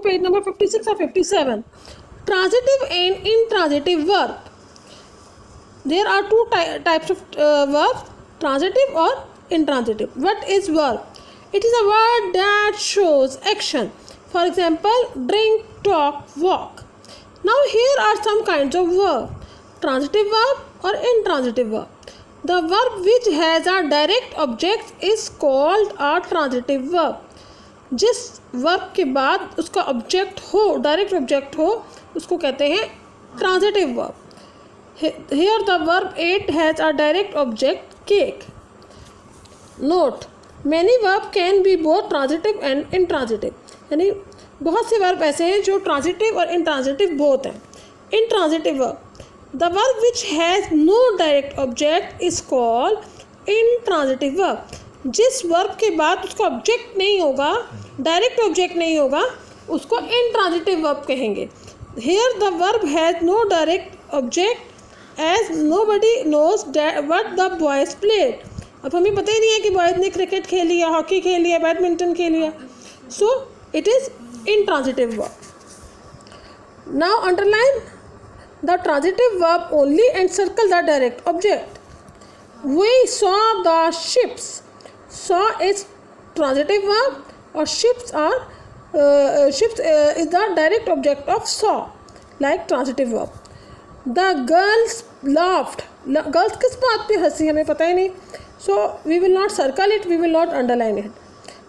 page number 56 or 57. Transitive and intransitive verb. There are two types of verbs, transitive or intransitive. What is verb? It is a word that shows action. For example, drink, talk, walk. Now here are some kinds of verb. Transitive verb or intransitive verb. The verb which has a direct object is called a transitive verb. जिस verb के बाद उसका object हो, direct object हो, उसको कहते हैं transitive verb. Here the verb ate has a direct object, cake. Note, many verb can be both transitive and intransitive. यानी बहुत से वर्ब ऐसे हैं जो ट्रांजिटिव और इंट्रांजिटिव बोथ हैं. Intransitive verb. The verb which has no direct object is called intransitive verb. जिस verb के बाद उसका ऑब्जेक्ट नहीं होगा, डायरेक्ट ऑब्जेक्ट नहीं होगा, उसको intransitive verb कहेंगे. Here the verb has no direct object as nobody knows what the boys played. अब हमें पता ही नहीं है कि बॉयज़ ने क्रिकेट खेली है, हॉकी खेली है, बैडमिंटन खेली है. So it is intransitive verb. Now underline the transitive verb only and circle the direct object. We saw the ships. Saw is transitive verb or ships is the direct object of saw, like transitive verb. The girls laughed. Girls किस बात पे हंसी हमें पता ही नहीं. So we will not circle it, we will not underline it.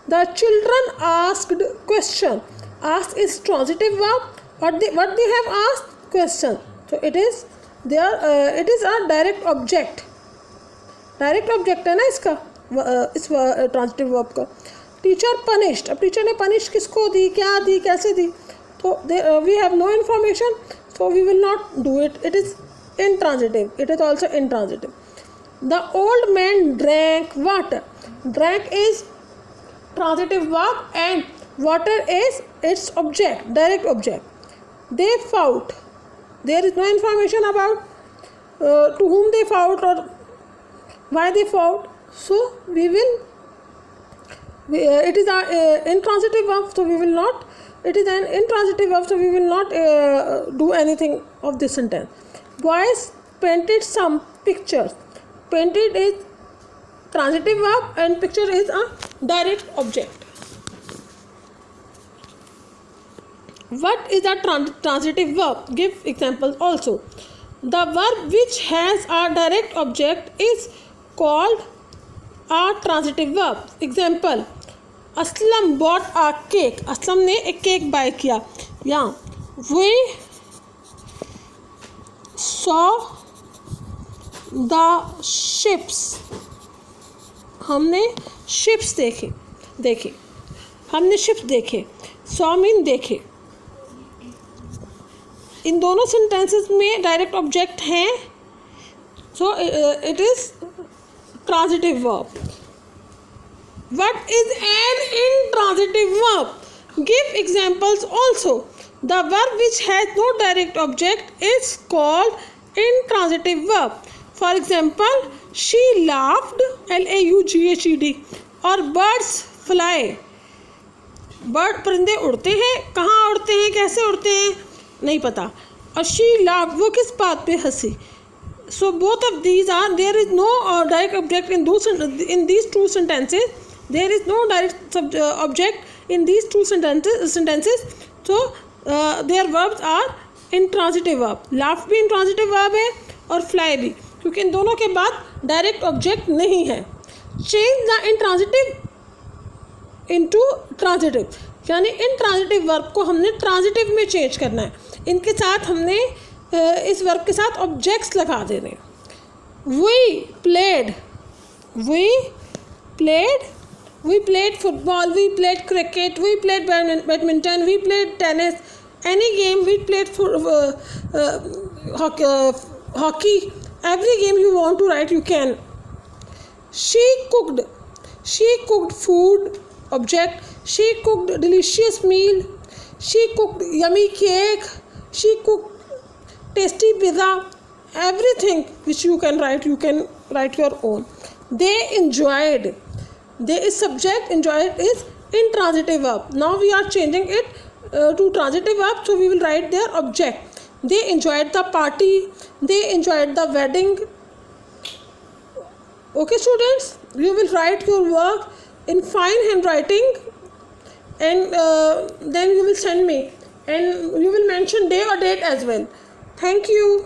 The children asked question. Ask is transitive verb. What they have asked? Question. So it is a direct object. Direct object है ना इसका, इस transitive verb का. Teacher punished. अब teacher ने punish किसको दी, क्या दी, कैसे दी? तो we have no information, so we will not do it. It is intransitive. It is also intransitive. The old man drank water. Drank is transitive verb and water is its object, direct object. They fought. There is no information about to whom they fought or why they fought. So we will. It is an intransitive verb, so we will not. It is an intransitive verb, so we will not do anything of this sentence. Boys painted some pictures. Painted is transitive verb and picture is a direct object. What is a transitive verb? Give examples also. The verb which has a direct object is called a transitive verb. Example, Aslam bought a cake. Aslam ने एक cake bye किया. Yeah, we saw the ships. हमने ships देखे. हमने ships देखे. saw mean देखे. इन दोनों sentences में direct object हैं. So it is transitive verb. What is an intransitive verb? Give examples also. The verb which has no direct object is called intransitive verb. For example, she laughed, laughed, और birds fly. Bird परिंदे उड़ते हैं. कहाँ उड़ते हैं, कैसे उड़ते हैं, नहीं पता. और she laughed, वो किस बात पे हंसी. So both of these are, there is no direct object in these two sentences. There is no direct object in these two sentences. So their verbs are intransitive verb. Laugh भी intransitive verb है और fly भी, क्योंकि इन दोनों के बाद direct object नहीं है. Change the intransitive into transitive. यानी intransitive verb को हमने transitive में change करना है. इनके साथ हमने इस वर्ब के साथ ऑब्जेक्ट्स लगा देने. We played football, we played cricket, we played badminton, we played tennis, any game we played for hockey. Every game you want to write, you can. She cooked food, object. She cooked delicious meal. She cooked yummy cake. She cooked tasty pizza. Everything which you can write your own. They enjoyed. They is subject, enjoyed is intransitive verb. Now we are changing it to transitive verb, so we will write their object. They enjoyed the party, they enjoyed the wedding. Okay students, you will write your work in fine handwriting, and then you will send me, and you will mention day or date as well. Thank you.